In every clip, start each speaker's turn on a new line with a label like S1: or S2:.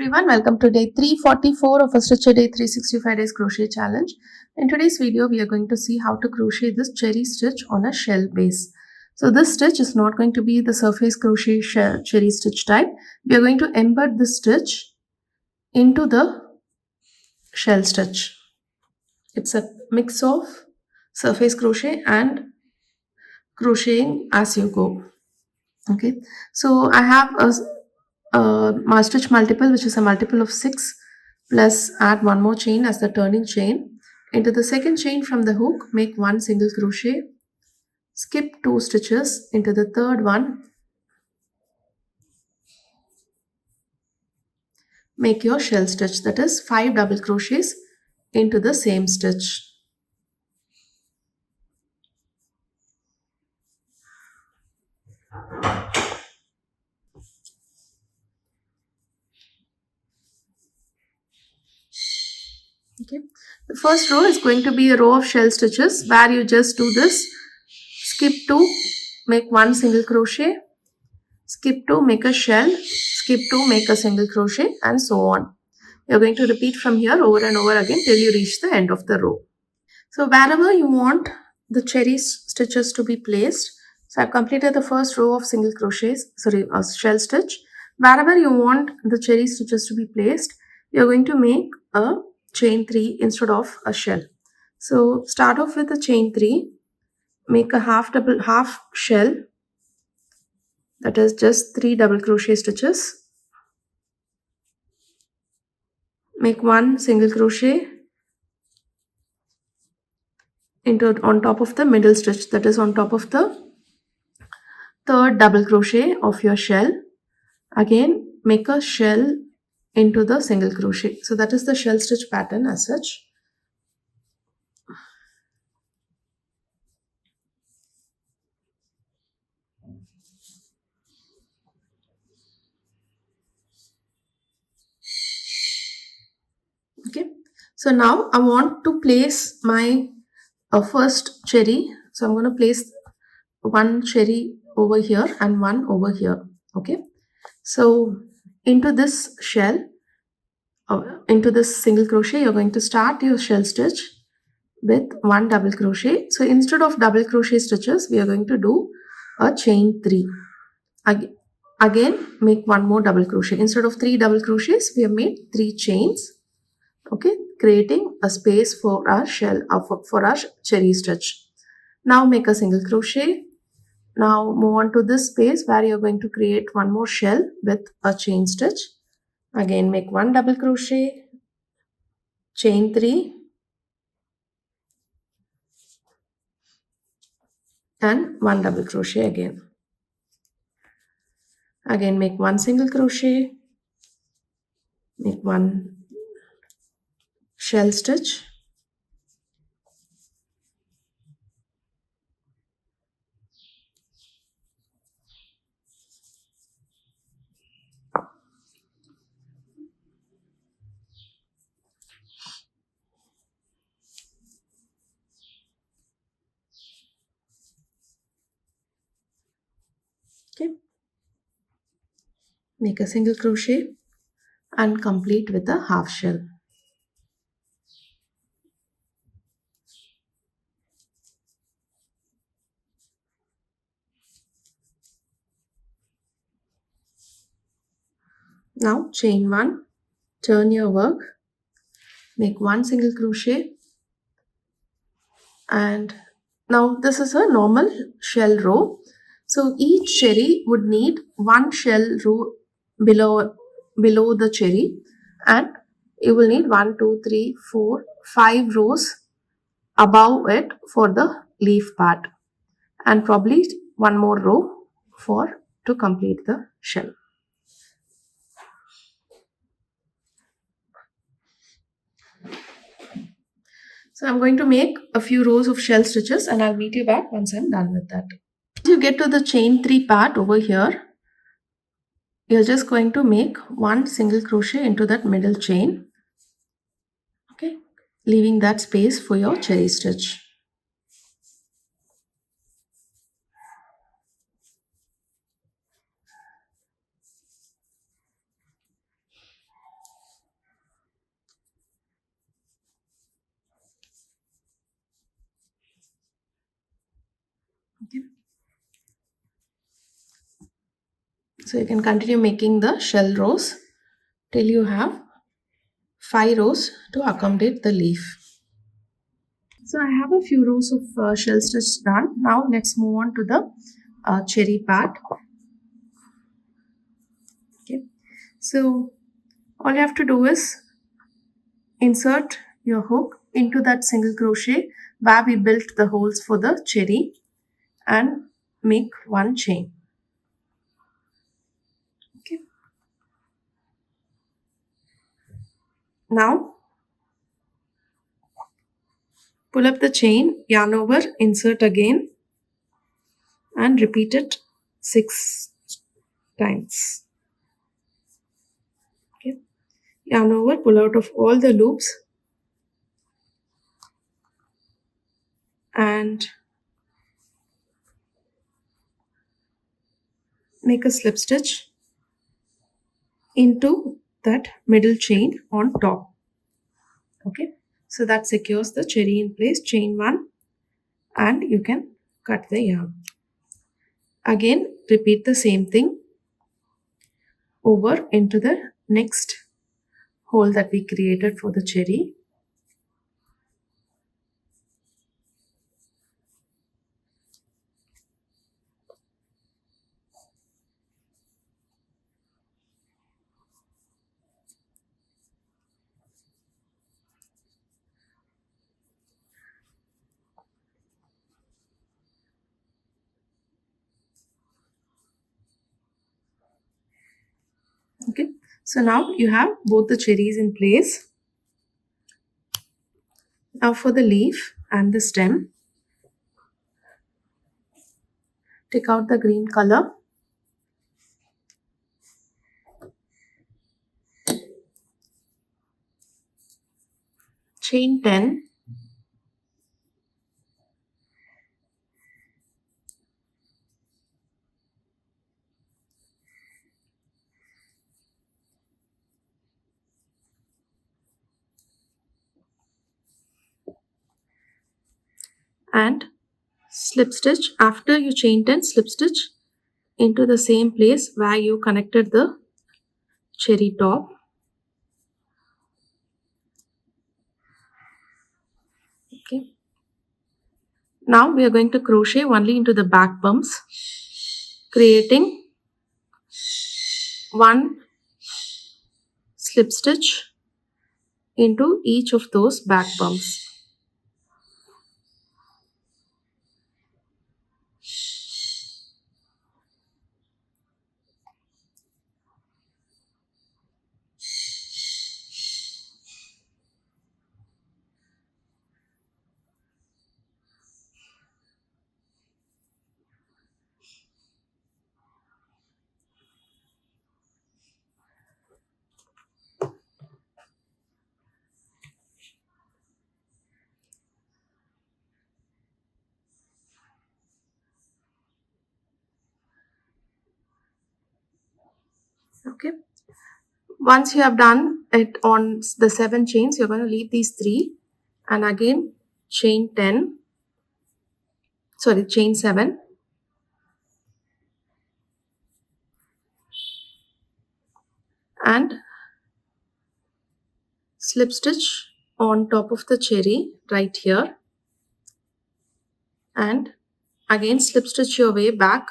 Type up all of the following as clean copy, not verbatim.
S1: everyone, welcome to day 344 of a Stitch a Day 365 days crochet challenge. In today's video we are going to see how to crochet this cherry stitch on a shell base. So this stitch is not going to be the surface crochet cherry stitch type. We are going to embed this stitch into the shell stitch. It's a mix of surface crochet and crocheting as you go. Okay, so I have a stitch multiple, which is a multiple of 6, plus add one more chain as the turning chain. Into the second chain from the hook, make one single crochet, skip 2 stitches. Into the third one, make your shell stitch, that is 5 double crochets into the same stitch. Okay, the first row is going to be a row of shell stitches where you just do this: skip 2, make one single crochet, skip 2, make a shell, skip 2, make a single crochet, and so on. You're going to repeat from here over and over again till you reach the end of the row. So wherever you want the cherry stitches to be placed, so I've completed the first row of single crochets, shell stitch. Wherever you want the cherry stitches to be placed, you're going to make a chain 3 instead of a shell. So start off with a chain 3, make a half shell, that is just 3 double crochet stitches, make one single crochet on top of the middle stitch, that is on top of the third double crochet of your shell. Again, make a shell into the single crochet. So that is the shell stitch pattern as such. Okay, so now I want to place my first cherry. So I'm going to place one cherry over here and one over here. Okay, so into this shell, into this single crochet, you're going to start your shell stitch with one double crochet. So instead of double crochet stitches, we are going to do a chain 3. Again, make one more double crochet. Instead of 3 double crochets, we have made 3 chains. Okay, creating a space for our shell, for our cherry stitch. Now make a single crochet. Now move on to this space where you're going to create one more shell with a chain stitch. Again, make one double crochet, chain 3, and one double crochet again. Again, make one single crochet, make one shell stitch, okay, make a single crochet and complete with a half shell. Now chain 1, turn your work, make one single crochet, and now this is a normal shell row. So each cherry would need one shell row below the cherry, and you will need 1, 2, 3, 4, 5 rows above it for the leaf part, and probably one more row to complete the shell. So I'm going to make a few rows of shell stitches and I'll meet you back once I'm done with that. Once you get to the chain 3 part over here, you're just going to make one single crochet into that middle chain. Okay, leaving that space for your cherry stitch. Okay. So you can continue making the shell rows till you have 5 rows to accommodate the leaf. So I have a few rows of shell stitch done. Now let's move on to the cherry part. Okay. So all you have to do is insert your hook into that single crochet where we built the holes for the cherry and make one chain. Okay. Now pull up the chain, yarn over, insert again and repeat it 6 times. Okay. Yarn over, pull out of all the loops and make a slip stitch into that middle chain on top. Okay, so that secures the cherry in place. Chain 1 and you can cut the yarn. Again repeat the same thing over into the next hole that we created for the cherry. Okay, so now you have both the cherries in place. Now for the leaf and the stem, take out the green color, chain 10, and slip stitch. After you chain 10, slip stitch into the same place where you connected the cherry top. Okay, now we are going to crochet only into the back bumps, creating one slip stitch into each of those back bumps. Okay, once you have done it on the 7 chains, you're going to leave these 3 and again chain 7 and slip stitch on top of the cherry right here, and again slip stitch your way back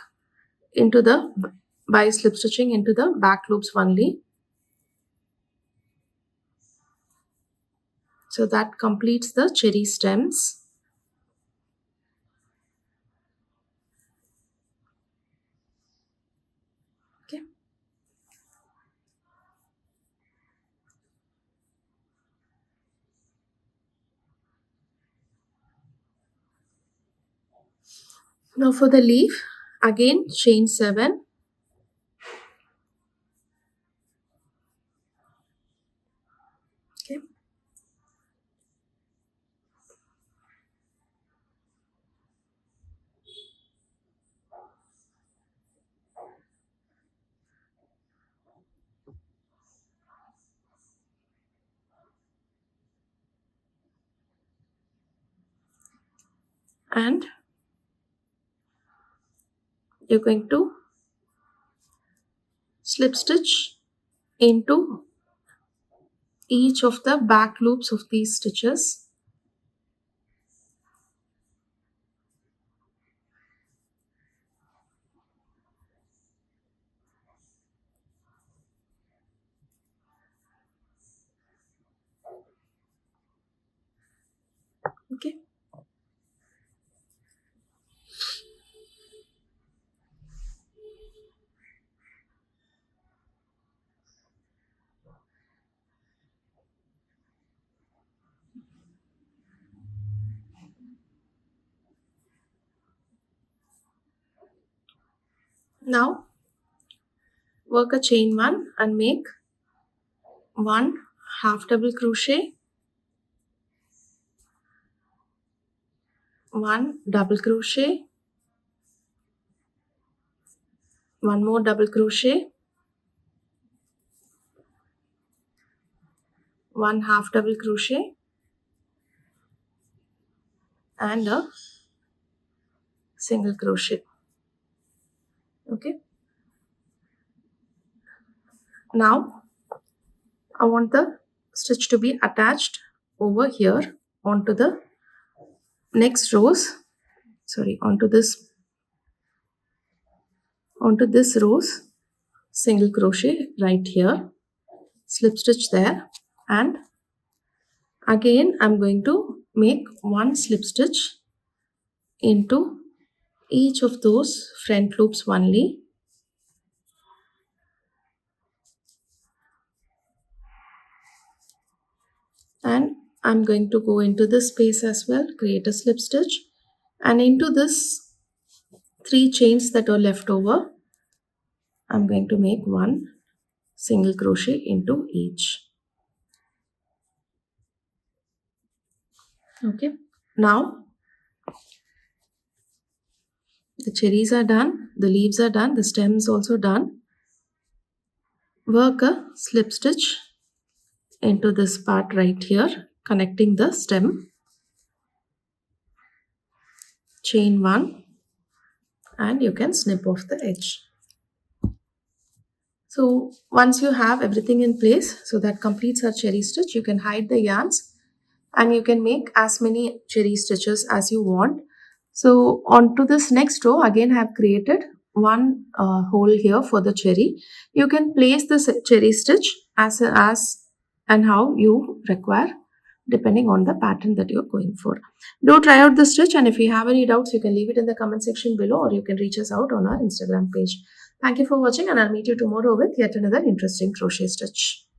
S1: into the by slip stitching into the back loops only. So that completes the cherry stems. Okay. Now for the leaf, again chain 7. Okay. And you're going to slip stitch into each of the back loops of these stitches. Okay. Now work a chain 1 and make 1 half double crochet, 1 double crochet, 1 more double crochet, 1 half double crochet, and a single crochet. Okay. Now I want the stitch to be attached over here onto the next rows, onto this rows, single crochet right here, slip stitch there, and again I'm going to make 1 slip stitch into each of those front loops only, and I'm going to go into this space as well, create a slip stitch, and into this 3 chains that are left over, I'm going to make 1 single crochet into each. Okay, now the cherries are done, the leaves are done, the stem is also done. Work a slip stitch into this part right here, connecting the stem, chain 1, and you can snip off the edge. So once you have everything in place, so that completes our cherry stitch, you can hide the yarns and you can make as many cherry stitches as you want. So onto this next row, again I have created 1 hole here for the cherry. You can place this cherry stitch as and how you require, depending on the pattern that you're going for. Do try out the stitch, and if you have any doubts, you can leave it in the comment section below, or you can reach us out on our Instagram page. Thank you for watching, and I'll meet you tomorrow with yet another interesting crochet stitch.